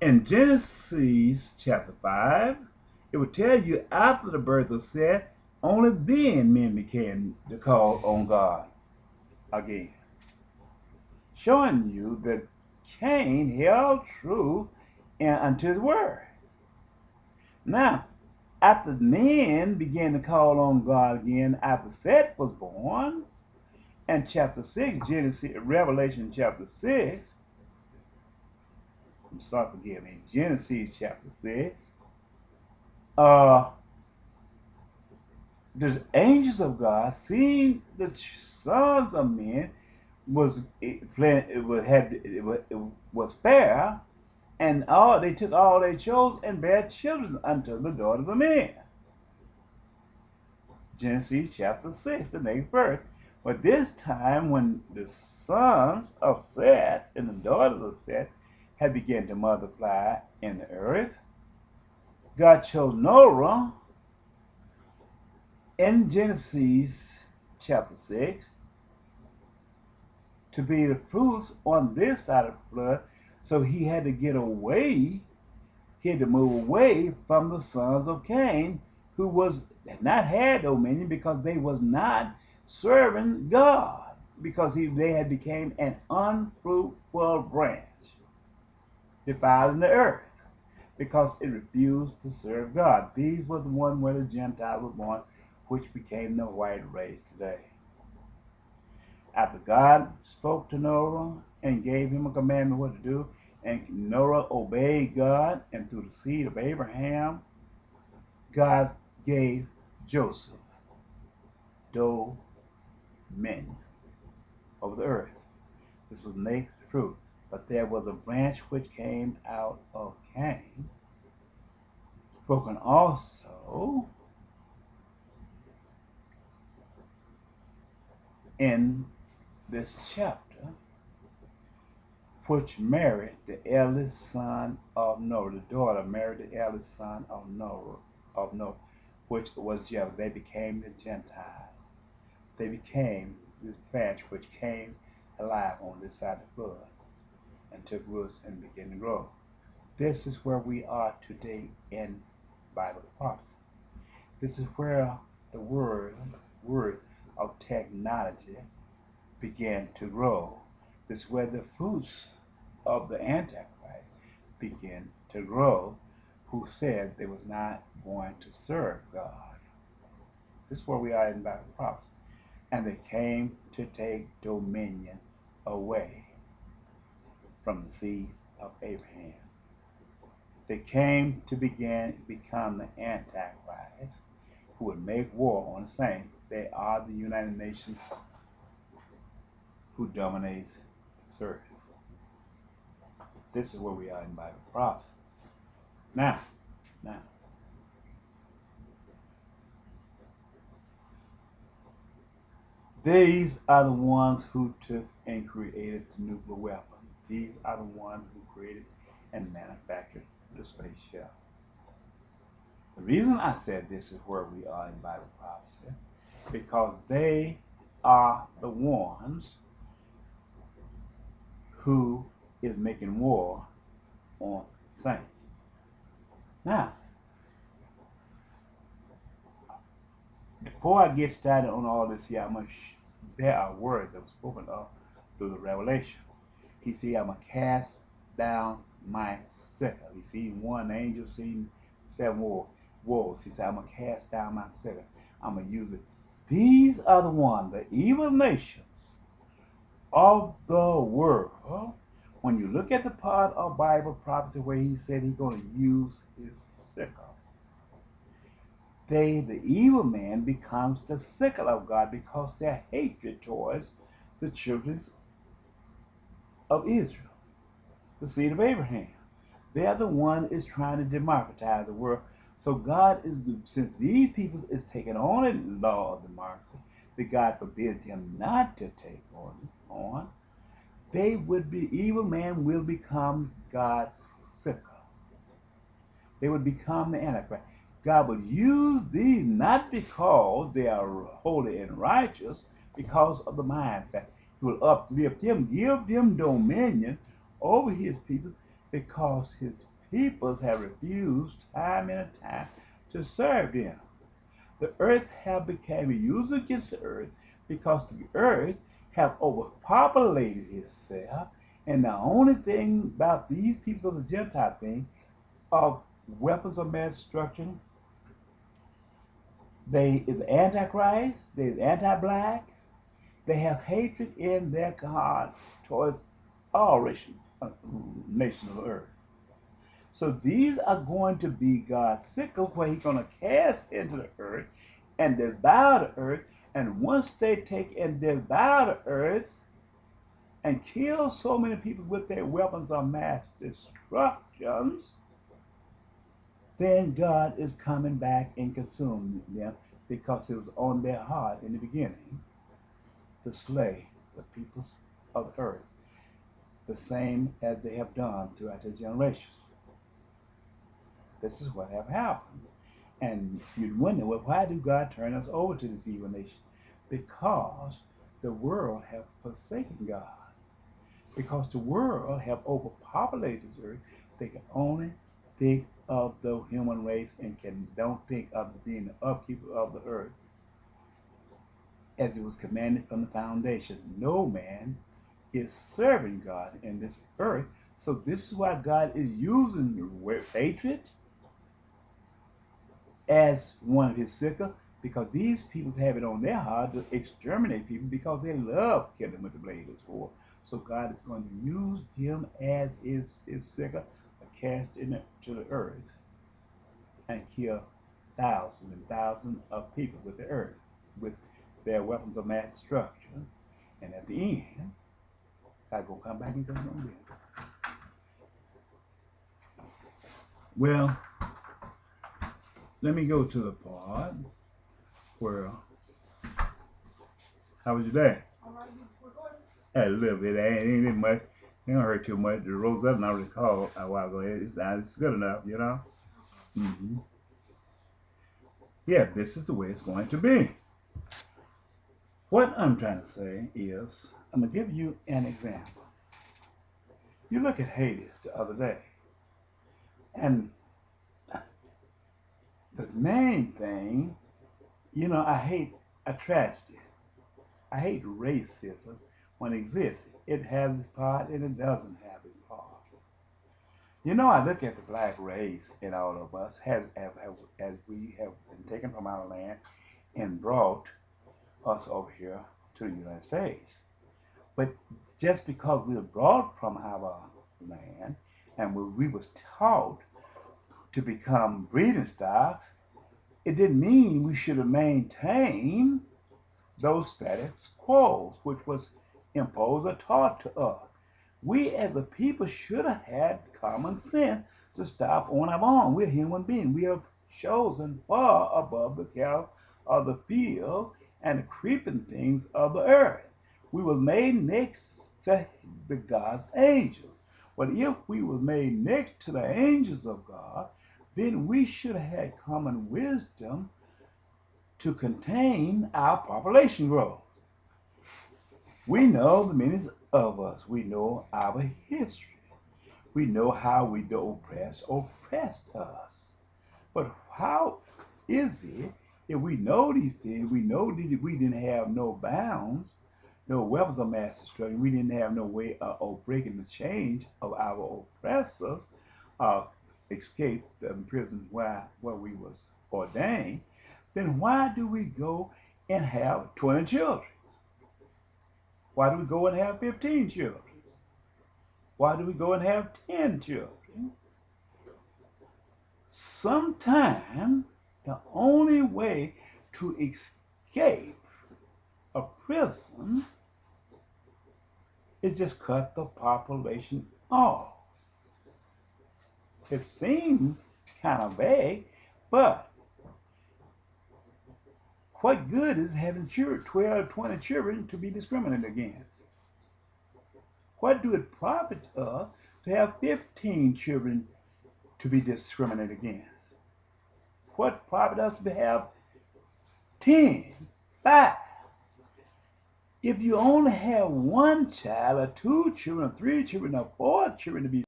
In Genesis chapter 5, it will tell you after the birth of Seth, only then men began to call on God again, showing you that Cain held true unto his word. Now, after men began to call on God again after Seth was born, and chapter 6, Revelation chapter 6, Genesis chapter 6, the angels of God, seeing the sons of men was fair, and they took all they chose and bare children unto the daughters of men. Genesis chapter 6, the next verse. But this time, when the sons of Seth and the daughters of Seth had begun to multiply in the earth, God chose Noah in Genesis chapter 6 to be the fruits on this side of the flood. So he had to get away, he had to move away from the sons of Cain, who had not had dominion because they was not serving God, because they had become an unfruitful branch, defiling the earth, because it refused to serve God. These was the one where the Gentiles were born, which became the white race today. After God spoke to Noah and gave him a commandment what to do, and Noah obeyed God, and through the seed of Abraham, God gave Joseph dominion over the earth. This was next fruit. But there was a branch which came out of Cain, spoken also in this chapter, which married the eldest son of Noah. The daughter married the eldest son of Noah, which was Jeff. They became the Gentiles. They became this branch which came alive on this side of the flood and took roots and began to grow. This is where we are today in Bible prophecy. This is where the word of technology began to grow. This is where the fruits of the Antichrist began to grow, who said they was not going to serve God. This is where we are in Bible prophecy. And they came to take dominion away from the seed of Abraham. They came to become the Antichrist, who would make war on the saints. They are the United Nations who dominate this earth. This is where we are in Bible prophecy. Now, these are the ones who took and created the nuclear weapon. These are the ones who created and manufactured the space shuttle. The reason I said this is where we are in Bible prophecy, because they are the ones who is making war on the saints. Now, before I get started on all this here, there are words that were spoken of through the revelation. He said, I'm going to cast down my sickle. He seen one angel, seen 7 wolves. He said, I'm going to cast down my sickle. I'm going to use it. These are the ones, the evil nations of the world. When you look at the part of Bible prophecy where he said he's going to use his sickle, the evil man becomes the sickle of God, because their hatred towards the children of Israel, the seed of Abraham. They are the one is trying to democratize the world. So God is, since these people is taking on the law of democracy, that God forbid them not to take on, they would be, evil man will become God's sickle. They would become the Antichrist. God would use these not because they are holy and righteous, because of the mindset. He will uplift them, give them dominion over his people, because his peoples have refused time and time to serve them. The earth have become used against the earth because the earth have overpopulated itself. And the only thing about these people of the Gentile thing of weapons of mass destruction, they is antichrist, they is anti-black, they have hatred in their heart towards all nations of the earth. So these are going to be God's sickle where he's going to cast into the earth and devour the earth. And once they take and devour the earth and kill so many people with their weapons of mass destructions, then God is coming back and consuming them because it was on their heart in the beginning to slay the peoples of the earth, the same as they have done throughout the generations. This is what have happened. And you'd wonder, well, why do God turn us over to this evil nation? Because the world have forsaken God. Because the world have overpopulated this earth, they can only think of the human race and don't think of being the upkeeper of the earth as it was commanded from the foundation. No man is serving God in this earth. So this is why God is using hatred as one of his sickle, because these people have it on their heart to exterminate people because they love killing with the blade of sword. So God is going to use them as his sickle to cast into the earth and kill thousands and thousands of people with the earth, with their weapons of mass destruction. And at the end, God gonna come back and consume them. Well, let me go to the part where, how was your day? A little bit. Ain't much. It don't hurt too much. The Rosetta I recall a while ago. It's good enough, you know. Mm-hmm. Yeah, this is the way it's going to be. What I'm trying to say is, I'm gonna give you an example. You look at Hades the other day, and the main thing, you know, I hate a tragedy. I hate racism when it exists. It has its part and it doesn't have its part. You know, I look at the black race in all of us as we have been taken from our land and brought us over here to the United States. But just because we were brought from our land and we was taught to become breeding stocks, it didn't mean we should have maintained those status quo, which was imposed or taught to us. We as a people should have had common sense to stop on our own. We're human beings. We are chosen far above the cattle of the field and the creeping things of the earth. We were made next to the God's angels. But if we were made next to the angels of God, then we should have had common wisdom to contain our population growth. We know the meanings of us. We know our history. We know how the oppressed us. But how is it if we know these things, we know that we didn't have no bounds, no weapons of mass destruction, we didn't have no way of breaking the chains of our oppressors, escape the prison where we was ordained, then why do we go and have 20 children? Why do we go and have 15 children? Why do we go and have 10 children? Sometimes the only way to escape a prison is just cut the population off. It seems kind of vague, but what good is having 12, 20 children to be discriminated against? What do it profit us to have 15 children to be discriminated against? What profit us to have 10, 5? If you only have one child, or 2 children, or 3 children, or 4 children to be